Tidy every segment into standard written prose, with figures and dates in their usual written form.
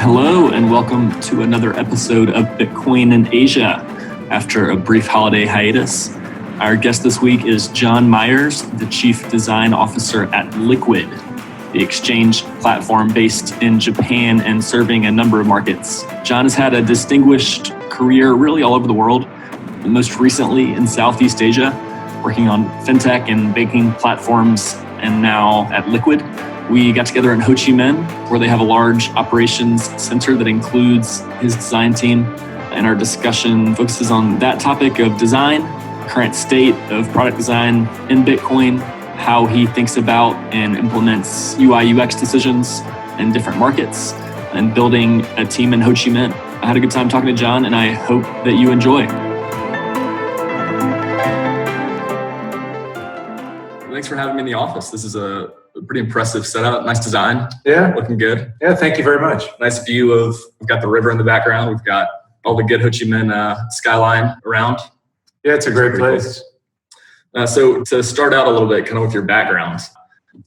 Hello and welcome to another episode of Bitcoin in Asia. After a brief holiday hiatus, our guest this week is John Myers, the Chief Design Officer at Liquid, the exchange platform based in Japan and serving a number of markets. John has had a distinguished career really all over the world, most recently in Southeast Asia, working on Fintech and banking platforms, and now at Liquid. We got together in Ho Chi Minh, where they have a large operations center that includes his design team. And our discussion focuses on that topic of design, current state of product design in Bitcoin, how he thinks about and implements UI UX decisions in different markets, and building a team in Ho Chi Minh. I had a good time talking to John, and I hope that you enjoy. Thanks for having me in the office. This is a pretty impressive setup. Nice design. Yeah. Looking good. Yeah, thank you very much. Nice view of, we've got the river in the background. We've got all the good Ho Chi Minh skyline around. Yeah, it's a great place. Cool. So to start out a little bit, kind of with your background,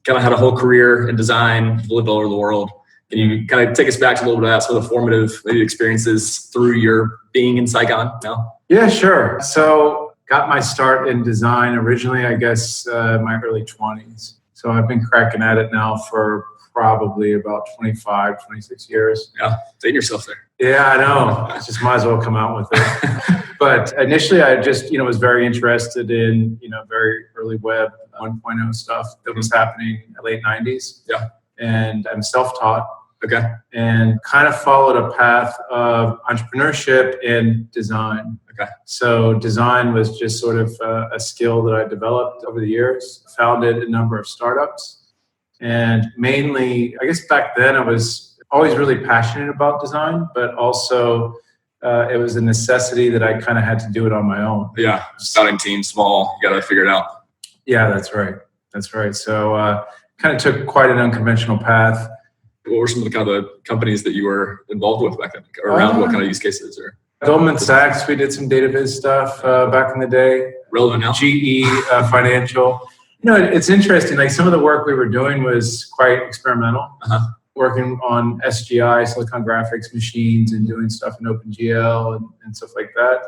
kind of had a whole career in design, lived all over the world. Can you kind of take us back to a little bit of that, some of the formative experiences through your being in Saigon now? Yeah, sure. So got my start in design originally, I guess, my early 20s. So I've been cracking at it now for probably about 25, 26 years. Yeah, dating yourself there. Yeah, I know. I just might as well come out with it. But initially, I just, was very interested in, very early web 1.0 stuff that was happening in the late 90s. Yeah. And I'm self-taught. Okay. And kind of followed a path of entrepreneurship and design. Okay. So design was just sort of a skill that I developed over the years. Founded a number of startups. And mainly, I guess back then I was always really passionate about design, but also it was a necessity that I kind of had to do it on my own. Yeah, starting team, small, you got to figure it out. Yeah, that's right. That's right. So kind of took quite an unconventional path. What were some of the kind of the companies that you were involved with back then, or around what kind of use cases? Or Goldman Sachs, we did some data viz stuff back in the day. Relevant now? GE Financial. It's interesting. Like some of the work we were doing was quite experimental. Working on SGI, Silicon Graphics machines, and doing stuff in OpenGL and stuff like that.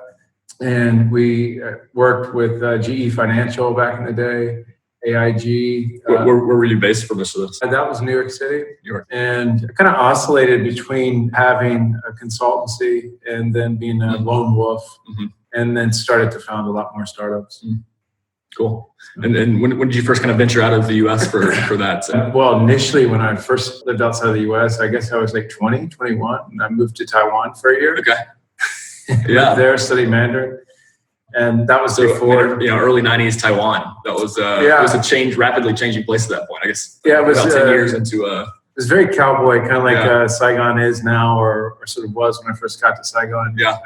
And we worked with GE Financial back in the day. AIG. Where were you based for most of this? That was New York City. New York. And I kind of oscillated between having a consultancy and then being a lone wolf, and then started to found a lot more startups. Cool. And when did you first kind of venture out of the U.S. for that? Well, initially when I first lived outside of the U.S., I guess I was like 20, 21, and I moved to Taiwan for a year. Okay. Yeah. There, studied Mandarin. And that was before, early 90s Taiwan. That was it was a rapidly changing place at that point. I guess. Yeah, it was about 10 years into It was very cowboy, kind of like Saigon is now, or sort of was when I first got to Saigon. Yeah.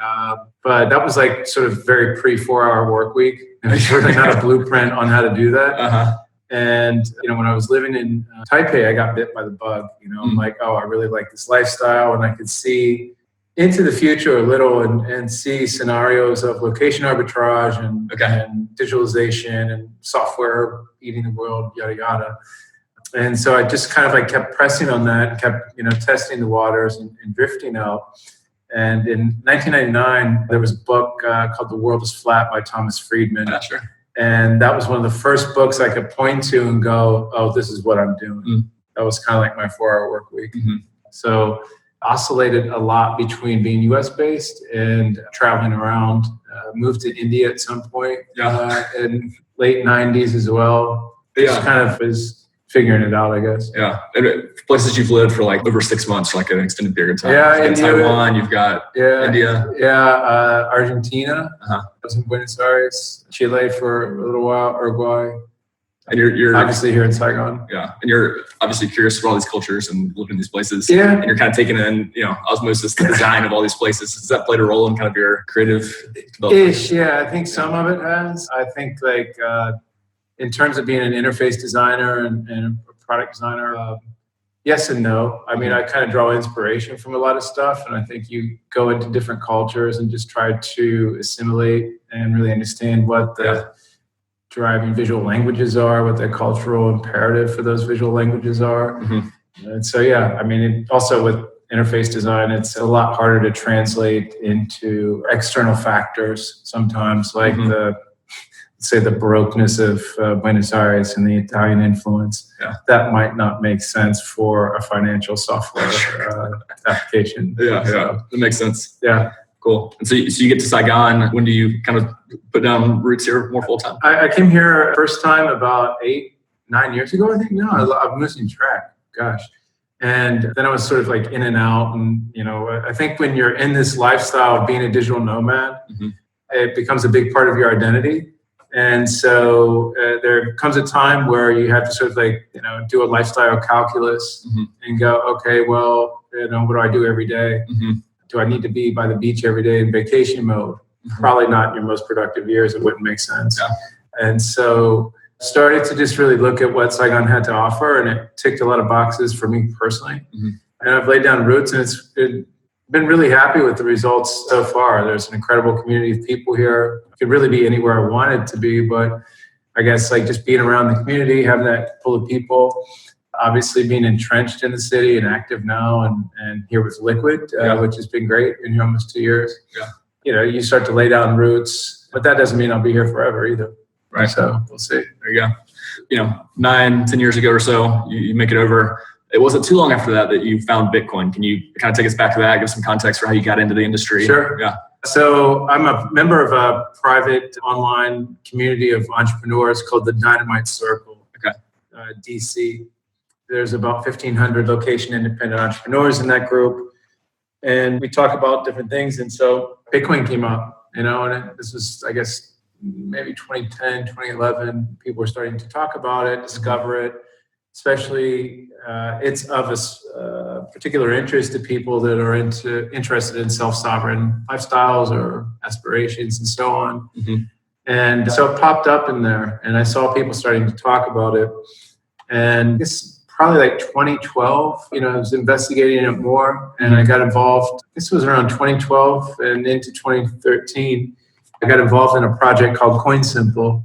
But that was like sort of very pre 4-hour work week, and I certainly not a blueprint on how to do that. And when I was living in Taipei, I got bit by the bug. I'm like, oh, I really like this lifestyle, and I could see into the future a little and see scenarios of location arbitrage and digitalization and software eating the world, yada, yada. And so I just kind of like kept pressing on that, kept, testing the waters and drifting out. And in 1999, there was a book called The World is Flat by Thomas Friedman. Yeah, sure. And that was one of the first books I could point to and go, oh, this is what I'm doing. That was kind of like my 4-hour work week. So oscillated a lot between being US based and traveling around. Moved to India at some point in late 90s as well. Just kind of was figuring it out, I guess. Yeah. And places you've lived for like over 6 months, for like an extended period of time. Yeah, in Taiwan, you've got India. Yeah, Argentina. I was in Buenos Aires, Chile for a little while, Uruguay. And you're obviously here in Saigon. Yeah. And you're obviously curious for all these cultures and living in these places. Yeah. And you're kind of taking in, osmosis, the design of all these places. Does that play a role in kind of your creative development? Ish, yeah. I think some of it has. I think like in terms of being an interface designer and a product designer, yes and no. I mean, I kind of draw inspiration from a lot of stuff. And I think you go into different cultures and just try to assimilate and really understand what the driving visual languages are, what the cultural imperative for those visual languages are. And so, yeah, I mean, also with interface design, it's a lot harder to translate into external factors sometimes, like let's say the baroqueness of Buenos Aires and the Italian influence. That might not make sense for a financial software application. That makes sense. Yeah. Cool. And so you get to Saigon. When do you kind of put down roots here more full time? I came here first time about 8-9 years ago, I think. No, I'm losing track. Gosh. And then I was sort of like in and out. And, I think when you're in this lifestyle of being a digital nomad, it becomes a big part of your identity. And so there comes a time where you have to sort of like, do a lifestyle calculus and go, okay, well, what do I do every day? Do I need to be by the beach every day in vacation mode? Probably not in your most productive years. It wouldn't make sense. And so started to just really look at what Saigon had to offer, and it ticked a lot of boxes for me personally. And I've laid down roots, and it's been really happy with the results so far. There's an incredible community of people here. I could really be anywhere I wanted to be, but I guess like just being around the community, having that full of people, obviously being entrenched in the city and active now, and here with Liquid, which has been great. Been here almost 2 years. You start to lay down roots, but that doesn't mean I'll be here forever either. Right. So we'll see. There you go. 9-10 years ago or so, you make it over. It wasn't too long after that you found Bitcoin. Can you kind of take us back to that? Give some context for how you got into the industry. Sure. Yeah. So I'm a member of a private online community of entrepreneurs called the Dynamite Circle, DC. There's about 1,500 location independent entrepreneurs in that group. And we talk about different things. And so Bitcoin came up, and this was, I guess, maybe 2010, 2011. People were starting to talk about it, discover it. Especially, it's of a particular interest to people that are interested in self-sovereign lifestyles or aspirations and so on. And so it popped up in there, and I saw people starting to talk about it. And it's probably like 2012, I was investigating it more, and I got involved. This was around 2012 and into 2013. I got involved in a project called CoinSimple.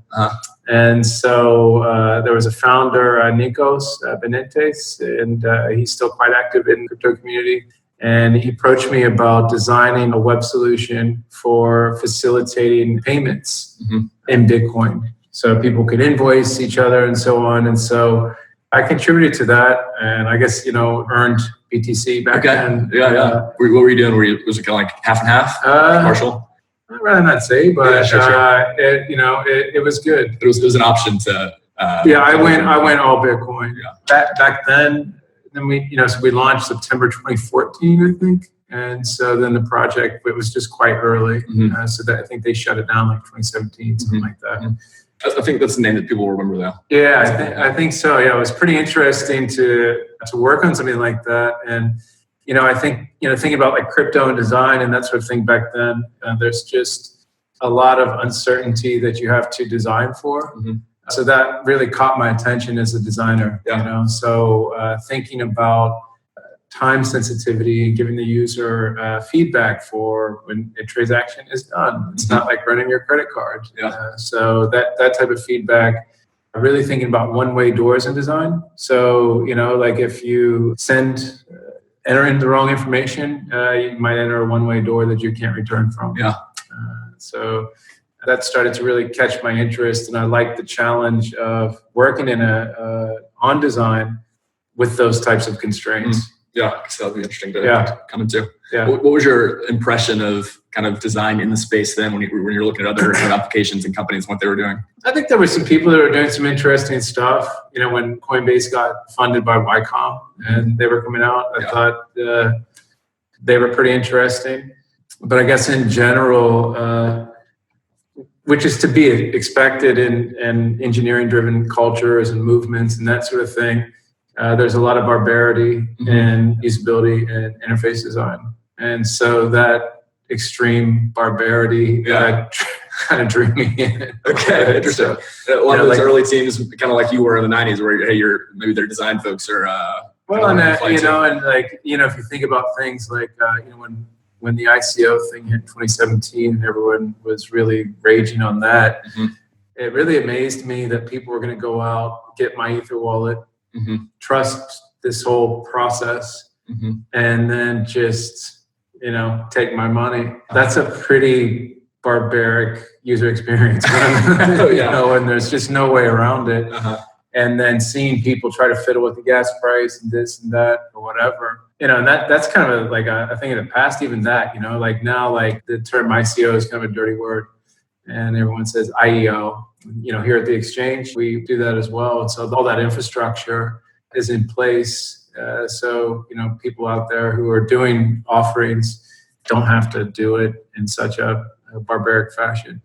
And so there was a founder, Nikos Benentes, and he's still quite active in the crypto community. And he approached me about designing a web solution for facilitating payments in Bitcoin. So people could invoice each other and so on. And so I contributed to that, and I guess, earned BTC back then. What were you doing? Was it kind of like half and half? Partial? I'd rather not say, but it was good. It was an option to. I went all Bitcoin. Back then we launched September 2014, I think, and so then the project, it was just quite early. So that I think they shut it down like 2017, something like that. I think that's the name that people will remember though. Yeah, I think so. Yeah, it was pretty interesting to work on something like that. And I think, thinking about like crypto and design and that sort of thing back then, there's just a lot of uncertainty that you have to design for. So that really caught my attention as a designer. So thinking about time sensitivity and giving the user feedback for when a transaction is done. It's not like running your credit card. So that type of feedback. Really thinking about one-way doors in design. So, like if you enter in the wrong information, you might enter a one-way door that you can't return from. So that started to really catch my interest, and I liked the challenge of working in on design with those types of constraints. So that'd be interesting to come into. What was your impression of kind of design in the space then when you're looking at other applications and companies and what they were doing? I think there were some people that were doing some interesting stuff. When Coinbase got funded by YCOM and they were coming out, I thought they were pretty interesting. But I guess in general, which is to be expected in engineering-driven cultures and movements and that sort of thing, there's a lot of barbarity in usability and interface design. And so that extreme barbarity kind of drew me in. Interesting. A lot of those early teams, kind of like you were in the 90s, where maybe their design folks are. If you think about things like when the ICO thing hit in 2017, and everyone was really raging on that. It really amazed me that people were going to go out, get my Ether wallet, trust this whole process, and then just, take my money. That's a pretty barbaric user experience, and there's just no way around it. And then seeing people try to fiddle with the gas price and this and that or whatever, and that's kind of like a thing in the past. Even that, like now, like the term ICO is kind of a dirty word, and everyone says IEO. Here at the exchange, we do that as well. And so all that infrastructure is in place. So people out there who are doing offerings don't have to do it in such a barbaric fashion.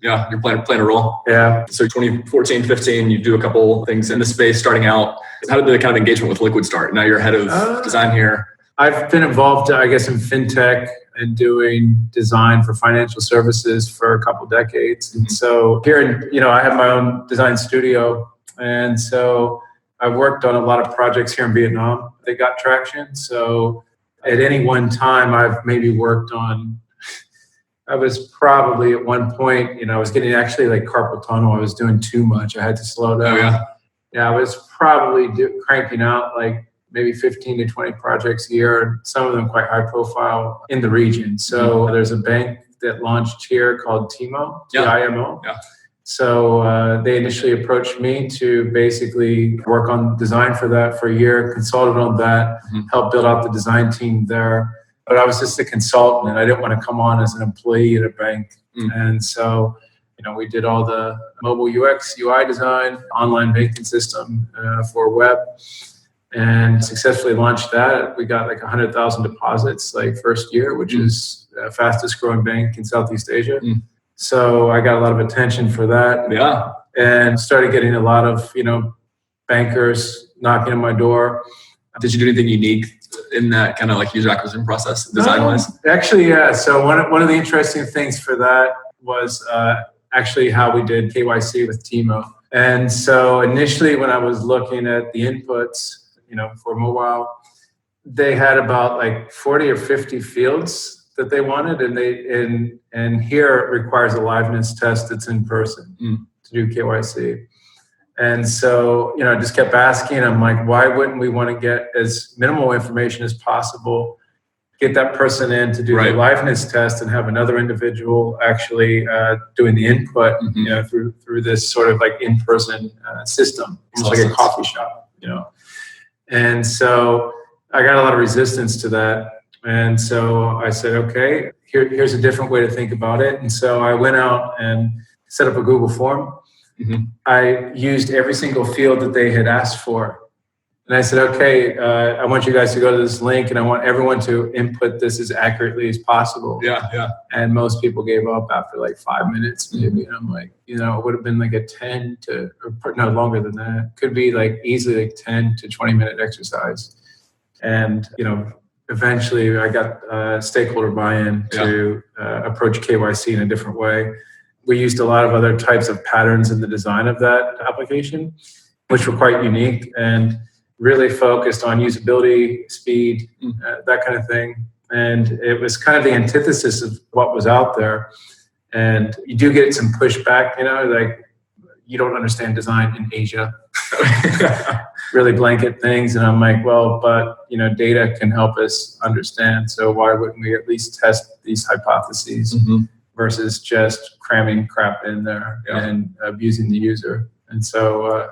Yeah, you're playing a role. Yeah. So 2014, 15, you do a couple things in the space starting out. How did the kind of engagement with Liquid start? Now you're head of design here. I've been involved, I guess, in Fintech and doing design for financial services for a couple decades. And so here, I have my own design studio. And so I worked on a lot of projects here in Vietnam that got traction. So at any one time, I've maybe worked on, I was probably at one point, I was getting actually like carpal tunnel. I was doing too much. I had to slow down. I was probably cranking out like maybe 15 to 20 projects a year, and some of them quite high profile in the region. So there's a bank that launched here called TIMO, T-I-M-O. So they initially approached me to basically work on design for that for a year, consulted on that, helped build out the design team there. But I was just a consultant, and I didn't want to come on as an employee at a bank. And so, we did all the mobile UX, UI design, online banking system for web, and successfully launched that. We got like 100,000 deposits like first year, which is the fastest growing bank in Southeast Asia. So I got a lot of attention for that. And started getting a lot of, bankers knocking on my door. Did you do anything unique in that kind of like user acquisition process, design-wise? Actually, yeah. So one of the interesting things for that was actually how we did KYC with TIMO. And so initially when I was looking at the inputs, for mobile, they had about like 40 or 50 fields that they wanted. And here it requires a liveness test that's in person to do KYC. And so, I just kept asking. I'm like, why wouldn't we want to get as minimal information as possible, get that person in to do the liveness test, and have another individual actually doing the input, through this sort of like in-person system, almost like a coffee shop, And so I got a lot of resistance to that. And so I said, okay, here's a different way to think about it. And so I went out and set up a Google form. I used every single field that they had asked for. And I said, okay, I want you guys to go to this link, and I want everyone to input this as accurately as possible. And most people gave up after like 5 minutes, maybe. And I'm like, it would have been like a 10 to, or no, longer than that. Could be like easily like 10 to 20 minute exercise. And, eventually I got stakeholder buy-in to approach KYC in a different way. We used a lot of other types of patterns in the design of that application, which were quite unique and really focused on usability, speed, that kind of thing. And it was kind of the antithesis of what was out there. And you do get some pushback, like you don't understand design in Asia. Really blanket things. And I'm like, well, but data can help us understand. So why wouldn't we at least test these hypotheses versus just cramming crap in there and abusing the user? And so,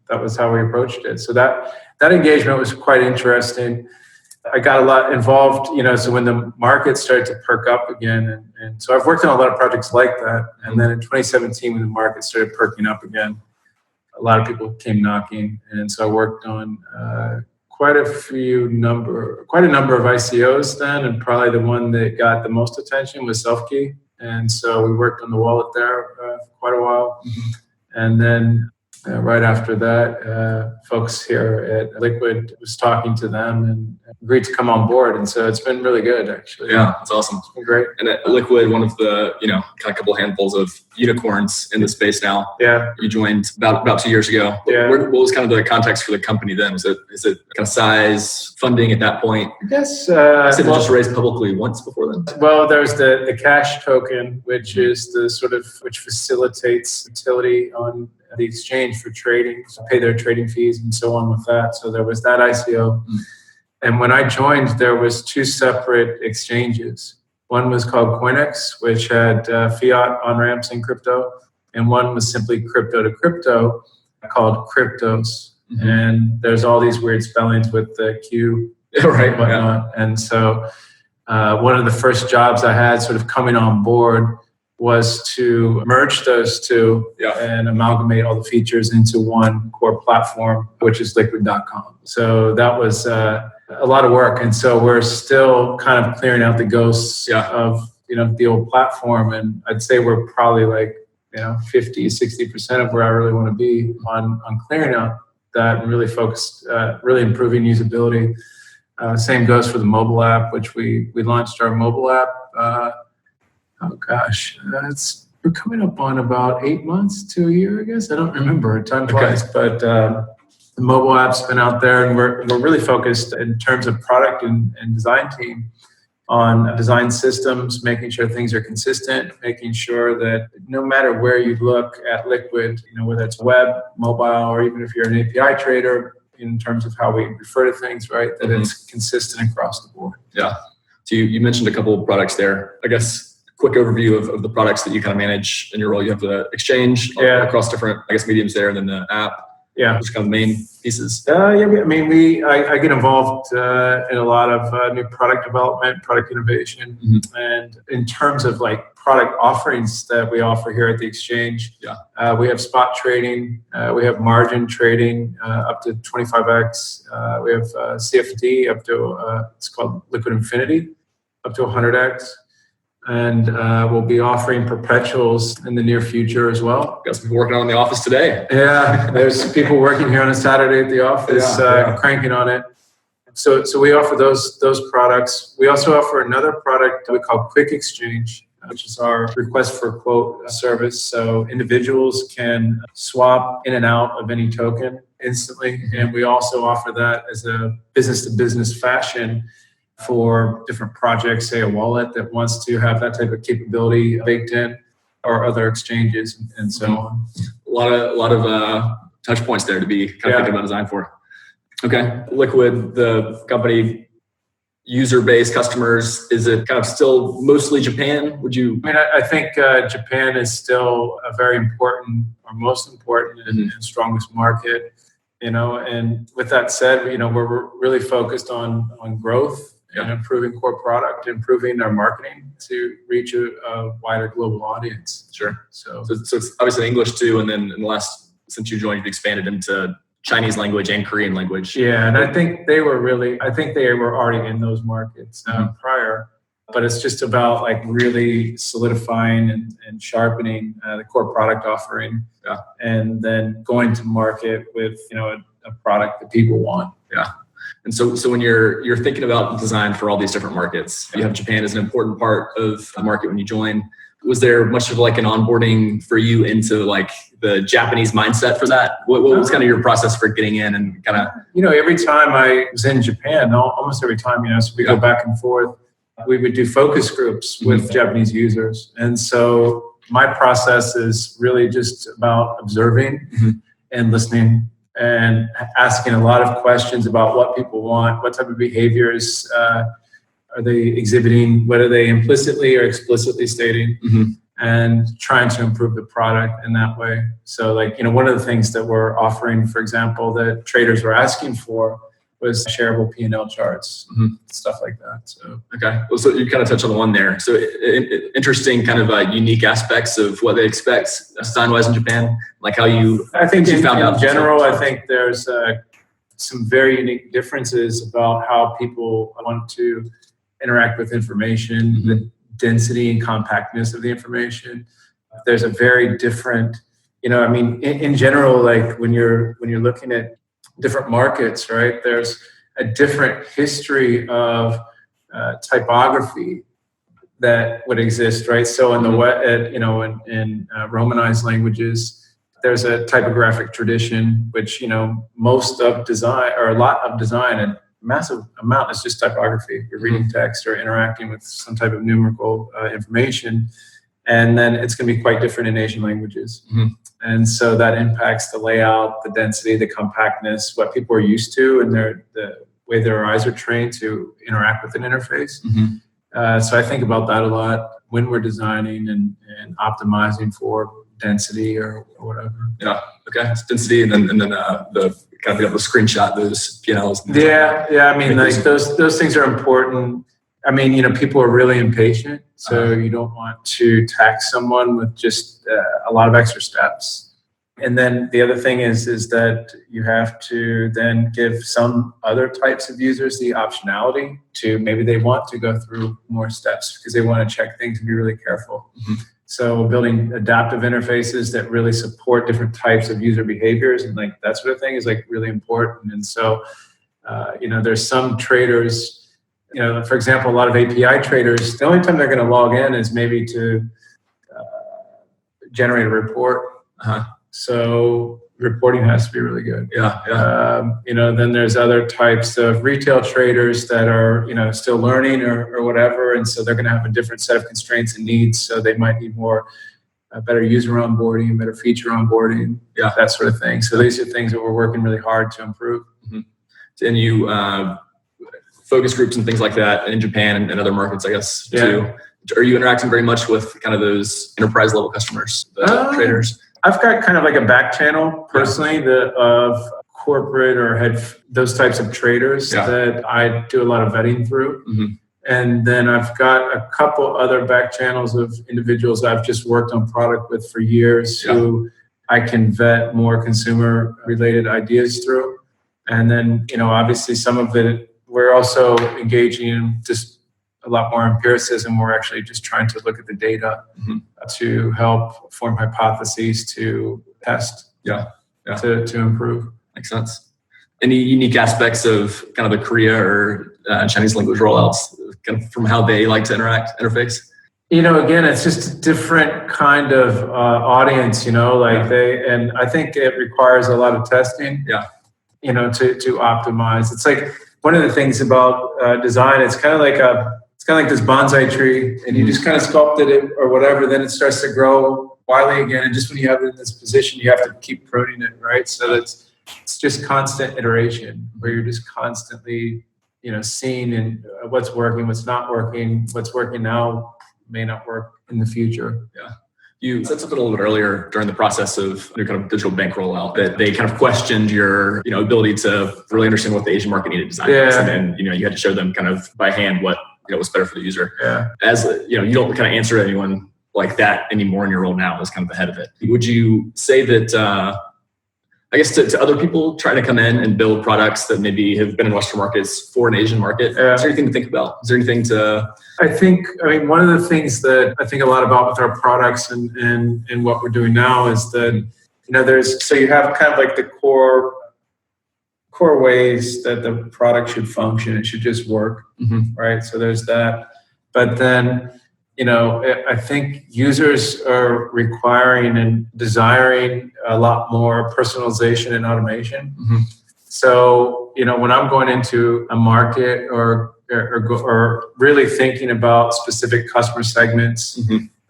that was how we approached it. So that engagement was quite interesting. I got a lot involved, so when the market started to perk up again, and so I've worked on a lot of projects like that. And then in 2017, when the market started perking up again, a lot of people came knocking. And so I worked on quite a number of ICOs then, and probably the one that got the most attention was Selfkey. And so we worked on the wallet there for quite a while. And then right after that, folks here at Liquid was talking to them and agreed to come on board. And so it's been really good, actually. Yeah, that's awesome. It's been great. And at Liquid, one of the, kind of couple handfuls of unicorns in the space now. You joined about 2 years ago. What was kind of the context for the company then? Is it kind of size, funding at that point? I guess. It just raised publicly once before then? Well, there's the cash token, which is which facilitates utility on the exchange for trading, so pay their trading fees and so on with that. So there was that ICO. And when I joined, there was 2 separate exchanges. One was called Coinex, which had fiat on-ramps in crypto, and one was simply crypto to crypto called Cryptos. And there's all these weird spellings with the Q right, and whatnot. And so one of the first jobs I had sort of coming on board was to merge those 2 and amalgamate all the features into one core platform, which is liquid.com. So that was a lot of work. And so we're still kind of clearing out the ghosts of, the old platform. And I'd say we're probably like, 50, 60% of where I really want to be on clearing out that and really focused, really improving usability. Same goes for the mobile app, which we launched our mobile app. We're coming up on about 8 months to a year, I guess. I don't remember. Time flies. But the mobile app's been out there, and we're really focused in terms of product and design team on design systems, making sure things are consistent, making sure that no matter where you look at Liquid, whether it's web, mobile, or even if you're an API trader, in terms of how we refer to things, right, that it's consistent across the board. Yeah. So you mentioned a couple of products there. I guess quick overview of the products that you kind of manage in your role. You have the exchange across different, mediums there, and then the app. Yeah, which kind of the main pieces. I get involved in a lot of new product development, product innovation, and in terms of like product offerings that we offer here at the exchange, we have spot trading, we have margin trading up to 25x, we have CFD up to it's called Liquid Infinity, up to 100x. And we'll be offering perpetuals in the near future as well. Got some people working on the office today. Yeah, there's people working here on a Saturday at the office, cranking on it. So we offer those products. We also offer another product we call Quick Exchange, which is our request for quote service. So individuals can swap in and out of any token instantly. And we also offer that as a business-to-business fashion for different projects, say a wallet that wants to have that type of capability baked in, or other exchanges and so on. A lot of touch points there to be kind of thinking about design for. Okay, Liquid, the company, user base, customers, is it kind of still mostly Japan? I think Japan is still a very important, or most important and strongest market. And with that said, we're really focused on growth. And improving core product, improving our marketing to reach a wider global audience. Sure. So it's obviously English too, and then since you joined, you've expanded into Chinese language and Korean language. Yeah, and I think they were already in those markets prior, but it's just about like really solidifying and sharpening the core product offering, and then going to market with a product that people want. Yeah. And so when you're thinking about design for all these different markets, you have Japan as an important part of the market when you join. Was there much of like an onboarding for you into like the Japanese mindset for that? What was kind of your process for getting in and kind of? Every time I was in Japan, almost every time, so we go back and forth, we would do focus groups with Japanese users. And so my process is really just about observing and listening, and asking a lot of questions about what people want, what type of behaviors are they exhibiting, what are they implicitly or explicitly stating, and trying to improve the product in that way. So one of the things that we're offering, for example, that traders were asking for was shareable P&L charts, stuff like that. So okay, well, so you kind of touched on the one there. So interesting kind of unique aspects of what they expect design-wise in Japan, like how you. I think in general, I think there's some very unique differences about how people want to interact with information, the density and compactness of the information. There's a very different, in general, like when you're looking at different markets, right? There's a different history of typography that would exist, right? So in in Romanized languages, there's a typographic tradition, which most of design, or a lot of design, and massive amount is just typography. You're reading text or interacting with some type of numerical information. And then it's going to be quite different in Asian languages. And so that impacts the layout, the density, the compactness, what people are used to, and the way their eyes are trained to interact with an interface. So I think about that a lot when we're designing and optimizing for density or whatever. Yeah. Okay. It's density, and then the kind of be able to screenshot those P&Ls. Yeah. I mean, like those things are important. I mean, people are really impatient, so you don't want to tax someone with just a lot of extra steps. And then the other thing is that you have to then give some other types of users the optionality to maybe they want to go through more steps because they want to check things and be really careful. So building adaptive interfaces that really support different types of user behaviors and like that sort of thing is like really important. And so, there's some traders, for example, a lot of API traders, the only time they're going to log in is maybe to generate a report. So reporting has to be really good. Then there's other types of retail traders that are, still learning or whatever. And so they're going to have a different set of constraints and needs. So they might need more better user onboarding, better feature onboarding, that sort of thing. So these are things that we're working really hard to improve. And you focus groups and things like that in Japan and other markets, I guess, too. Are you interacting very much with kind of those enterprise level customers, the traders? I've got kind of like a back channel personally of corporate or those types of traders that I do a lot of vetting through. And then I've got a couple other back channels of individuals I've just worked on product with for years who I can vet more consumer related ideas through. And then, obviously some of it, we're also engaging in just a lot more empiricism. We're actually just trying to look at the data to help form hypotheses to test, to improve. Makes sense. Any unique aspects of kind of the Korea or Chinese language rollouts kind of from how they like to interface? Again, it's just a different kind of audience, and I think it requires a lot of testing, to optimize. It's like one of the things about design, it's kind of like this bonsai tree, and you just kind of sculpted it or whatever, then it starts to grow wildly again. And just when you have it in this position, you have to keep pruning it, right? So it's just constant iteration where you're just constantly, seeing and what's working, what's not working, what's working now may not work in the future. You said something a little bit earlier during the process of your kind of digital bank rollout that they kind of questioned your, ability to really understand what the Asian market needed design was. And then, you had to show them kind of by hand what was better for the user. As you don't kind of answer anyone like that anymore in your role now as kind of the head of it. Would you say that, I guess to other people trying to come in and build products that maybe have been in Western markets for an Asian market, is there anything to think about? Is there anything to... I mean, one of the things that I think a lot about with our products and what we're doing now is that, you have kind of like the core ways that the product should function. It should just work, right? So there's that. But then, I think users are requiring and desiring a lot more personalization and automation. So, when I'm going into a market or really thinking about specific customer segments,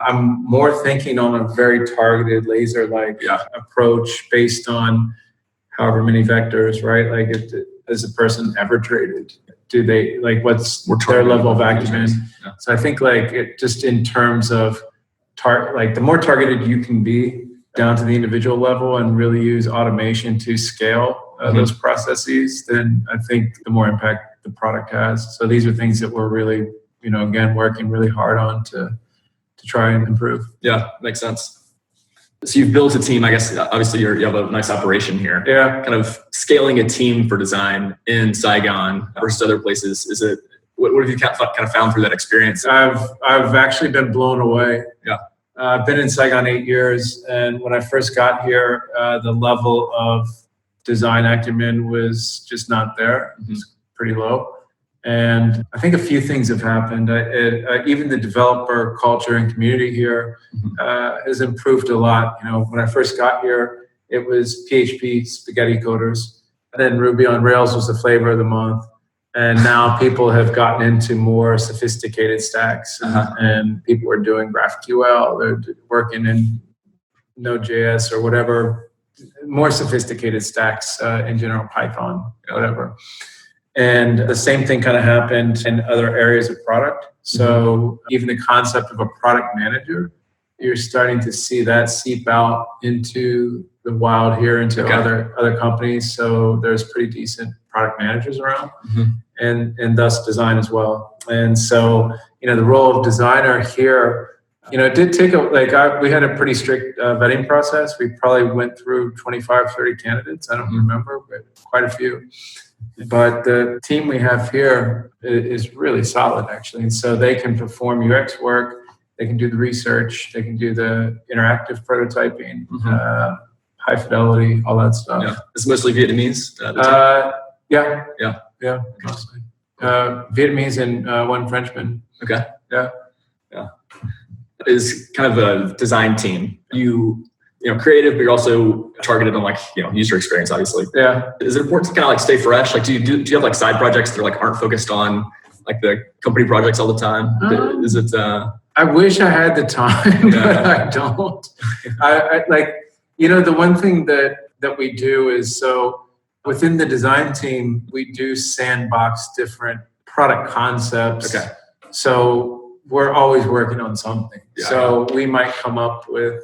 I'm more thinking on a very targeted laser-like approach based on however many vectors, right? Like, has a person ever traded? Do they, what's their level of acumen? So I think it just in terms of the more targeted you can be down to the individual level and really use automation to scale those processes, then I think the more impact the product has. So these are things that we're really, again, working really hard on to try and improve. Yeah, makes sense. So you've built a team, I guess, obviously you have a nice operation here. Kind of scaling a team for design in Saigon versus other places. What have you kind of found through that experience? I've actually been blown away. I've been in Saigon 8 years. And when I first got here, the level of design acumen was just not there. It was pretty low. And I think a few things have happened. Even the developer culture and community here has improved a lot. When I first got here, it was PHP spaghetti coders. And then Ruby on Rails was the flavor of the month. And now people have gotten into more sophisticated stacks. And people are doing GraphQL. They're working in Node.js or whatever, more sophisticated stacks in general, Python, whatever. And the same thing kind of happened in other areas of product. So even the concept of a product manager, you're starting to see that seep out into the wild here, into other companies. So there's pretty decent product managers around, and thus design as well. And so, the role of designer here, it did take we had a pretty strict vetting process. We probably went through 25, 30 candidates. I don't remember, but quite a few. But the team we have here is really solid, actually. And so they can perform UX work, they can do the research, they can do the interactive prototyping, high fidelity, all that stuff. Yeah. It's mostly Vietnamese? Yeah. Mostly. Vietnamese and one Frenchman. Okay. Yeah. Is kind of a design team. Creative, but you're also targeted on user experience, obviously. Yeah. Is it important to kind of stay fresh? Do you have side projects that aren't focused on the company projects all the time? Is it? I wish I had the time, but I don't. The one thing that we do is, so within the design team, we do sandbox different product concepts. Okay. So we're always working on something. We might come up with.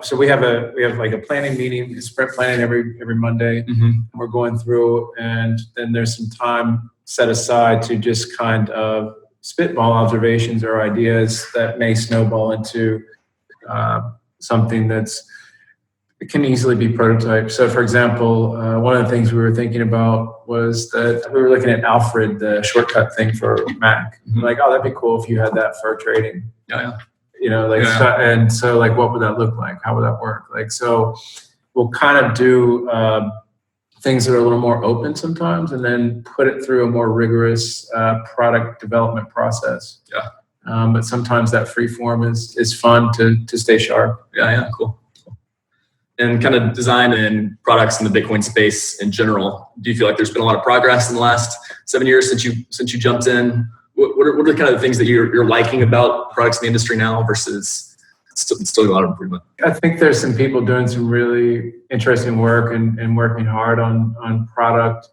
So we have a planning meeting, sprint planning every Monday. We're going through, and then there's some time set aside to just kind of spitball observations or ideas that may snowball into something it can easily be prototyped. So, for example, one of the things we were thinking about was that we were looking at Alfred, the shortcut thing for Mac. That'd be cool if you had that for trading. Yeah. And so what would that look like? How would that work? So we'll kind of do things that are a little more open sometimes, and then put it through a more rigorous product development process. Yeah. But sometimes that free form is fun to stay sharp. Yeah, cool. And kind of design and products in the Bitcoin space in general, do you feel like there's been a lot of progress in the last 7 years since you jumped in? What are the kind of things that you're liking about products in the industry now versus still a lot of improvement? I think there's some people doing some really interesting work and working hard on product,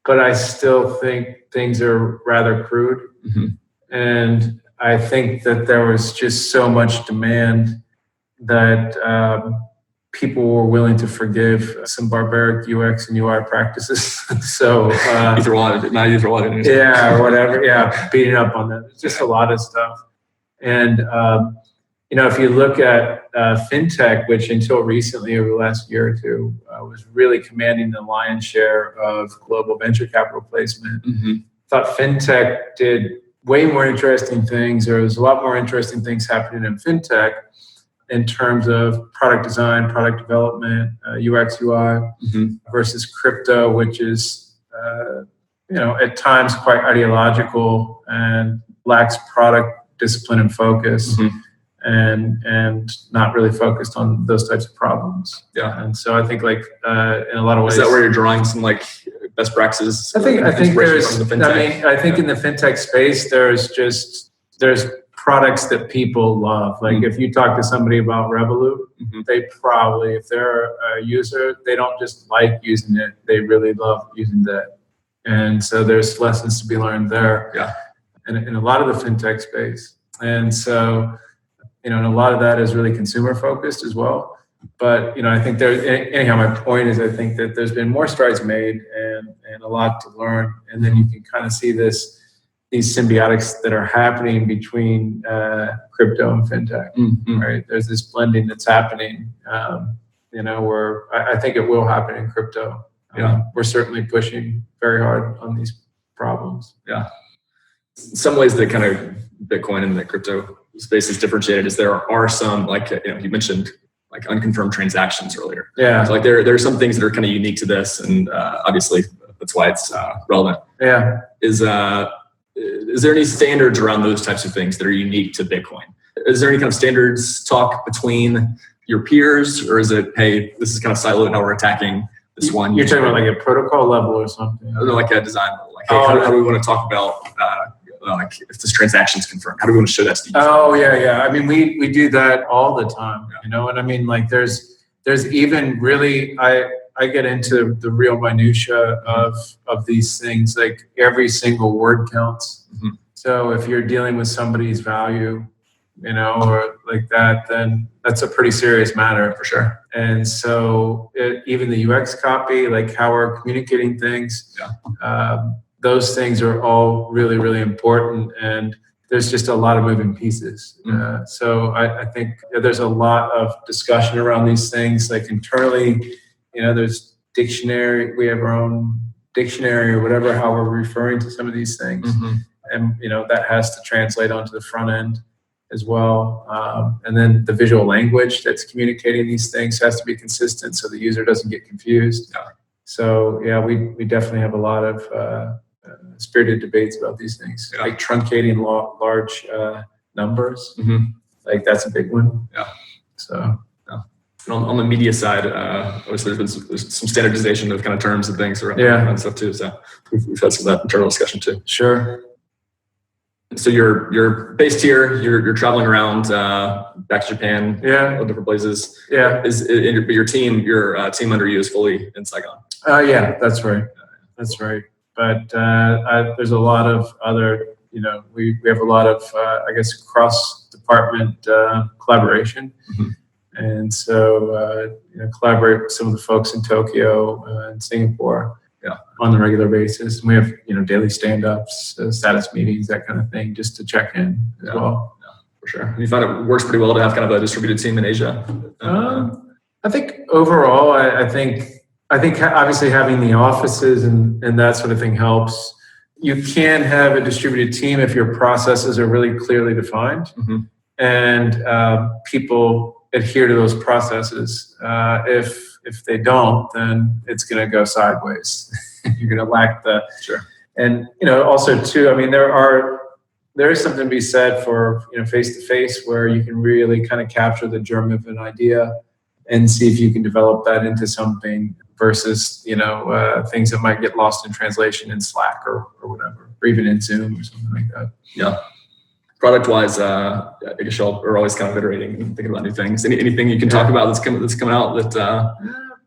but I still think things are rather crude. And I think that there was just so much demand that people were willing to forgive some barbaric UX and UI practices. So you throw a lot of it. Yeah, or whatever. Yeah, beating up on them. It's just a lot of stuff. And if you look at Fintech, which until recently, over the last year or two, was really commanding the lion's share of global venture capital placement. Thought Fintech did way more interesting things. There was a lot more interesting things happening in Fintech in terms of product design, product development, UX, UI, versus crypto, which is, at times quite ideological and lacks product discipline and focus, and not really focused on those types of problems. Yeah. And so I think in a lot of ways. Is that where you're drawing some best practices? I think there's, I think in the Fintech space, there's products that people love. If you talk to somebody about Revolut, they probably, if they're a user, they don't just like using it, they really love using that. And so there's lessons to be learned there. Yeah. In a lot of the Fintech space. And so, and a lot of that is really consumer focused as well. But, I think my point is I think that there's been more strides made and a lot to learn. And then you can kind of see these symbiotics that are happening between crypto and Fintech, right? There's this blending that's happening, where I think it will happen in crypto. We're certainly pushing very hard on these problems. Yeah. Some ways that kind of Bitcoin and the crypto space is differentiated is there are some, you mentioned unconfirmed transactions earlier. Yeah. So there are some things that are kind of unique to this, and obviously that's why it's relevant. Yeah. Is there any standards around those types of things that are unique to Bitcoin? Is there any kind of standards talk between your peers, or is it, hey, this is kind of siloed, how we're attacking this one? You're talking about a protocol level or something? No, like a design level. Hey, how do we want to talk about if this transaction is confirmed? How do we want to show that to you? Oh, yeah. I mean, we do that all the time, and I mean, there's even really, I get into the real minutia of these things. Like every single word counts. So if you're dealing with somebody's value, or like that, then that's a pretty serious matter for sure. And so even the UX copy, like how we're communicating things, those things are all really, really important. And there's just a lot of moving pieces. So I think there's a lot of discussion around these things. Like internally, there's dictionary. We have our own dictionary or whatever, how we're referring to some of these things. And, that has to translate onto the front end as well. And then the visual language that's communicating these things has to be consistent so the user doesn't get confused. So, we definitely have a lot of spirited debates about these things, like truncating large numbers. Like that's a big one. So, and on the media side, obviously there's some standardization of kind of terms and things around stuff too. So we've had some of that internal discussion too. Sure. So you're based here. You're traveling around back to Japan. All different places. But your team under you is fully in Saigon. That's right. That's right. But there's a lot of other, we have a lot of, cross-department collaboration. And so, collaborate with some of the folks in Tokyo and Singapore on the regular basis. And we have, daily stand-ups, status meetings, that kind of thing, just to check in as well. For sure. And you find it works pretty well to have kind of a distributed team in Asia? I think overall, I think obviously having the offices and that sort of thing helps. You can have a distributed team if your processes are really clearly defined and people adhere to those processes. If they don't, then it's going to go sideways. You're going to lack the And also too, I mean, there is something to be said for face to face where you can really kind of capture the germ of an idea and see if you can develop that into something versus things that might get lost in translation in Slack or whatever, or even in Zoom or something like that. Product wise, I guess y'all are always kind of iterating and thinking about new things. Anything you can talk about that's coming out that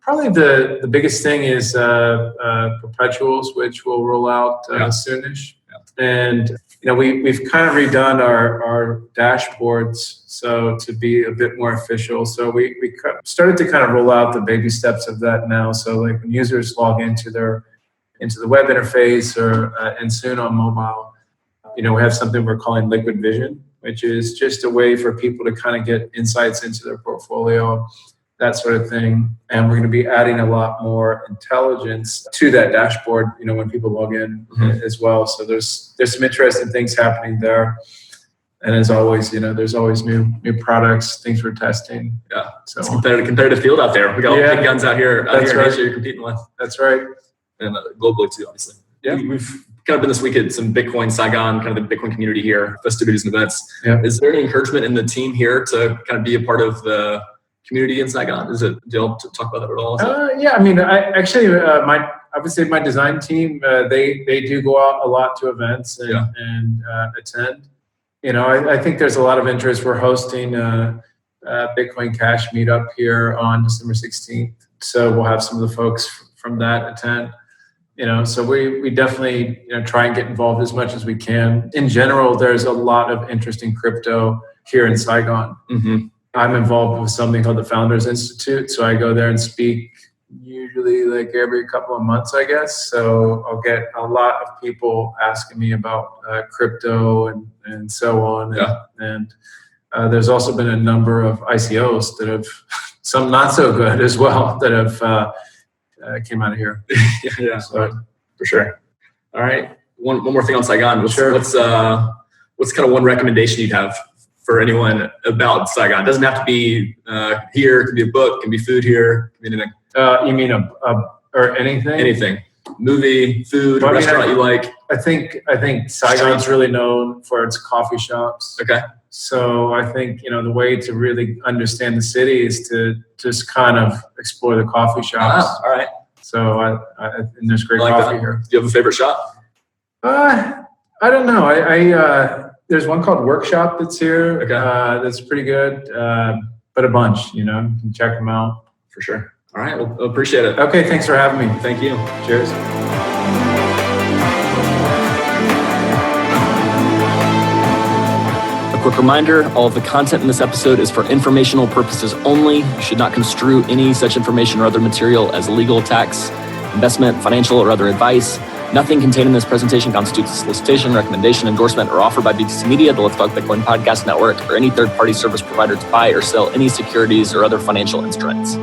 probably the biggest thing is perpetuals, which will roll out soonish. And we've kind of redone our dashboards so to be a bit more official. So we started to kind of roll out the baby steps of that now. So like when users log into the web interface and soon on mobile, we have something we're calling Liquid Vision, which is just a way for people to kind of get insights into their portfolio, that sort of thing. And we're going to be adding a lot more intelligence to that dashboard, when people log in as well. So there's some interesting things happening there. And as always, there's always new products, things we're testing. So it's competitive field out there. We got all the big guns out here in Asia you're competing with. That's right. And globally too, obviously. We've kind of been this week at some Bitcoin Saigon, kind of the Bitcoin community here, festivities and events. Is there any encouragement in the team here to kind of be a part of the community in Saigon? Do y'all talk about that at all? I mean, I would say my design team, they do go out a lot to events and attend. I think there's a lot of interest. We're hosting a Bitcoin Cash meetup here on December 16th. So we'll have some of the folks from that attend. So we definitely try and get involved as much as we can. In general, there's a lot of interest in crypto here in Saigon. I'm involved with something called the Founders Institute. So I go there and speak usually like every couple of months, I guess. So I'll get a lot of people asking me about crypto and so on. And there's also been a number of ICOs that have, some not so good as well, that have came out of here. So, for sure. All right. One more thing on Saigon. What's kind of one recommendation you'd have for anyone about Saigon? It doesn't have to be here. It can be a book. It can be food here. It can be anything. You mean or anything? Anything. Movie, food, restaurant you like. I think Saigon's really known for its coffee shops. Okay. So I think, the way to really understand the city is to just kind of explore the coffee shops. All right. So and there's great coffee here. Do you have a favorite shop? I don't know. There's one called Workshop that's here. Okay. That's pretty good. But a bunch, you can check them out. For sure. All right. Well, appreciate it. Okay. Thanks for having me. Thank you. Cheers. A quick reminder, all of the content in this episode is for informational purposes only. You should not construe any such information or other material as legal, tax, investment, financial, or other advice. Nothing contained in this presentation constitutes a solicitation, recommendation, endorsement, or offer by BTC Media, the Let's Talk Bitcoin podcast network, or any third-party service provider to buy or sell any securities or other financial instruments.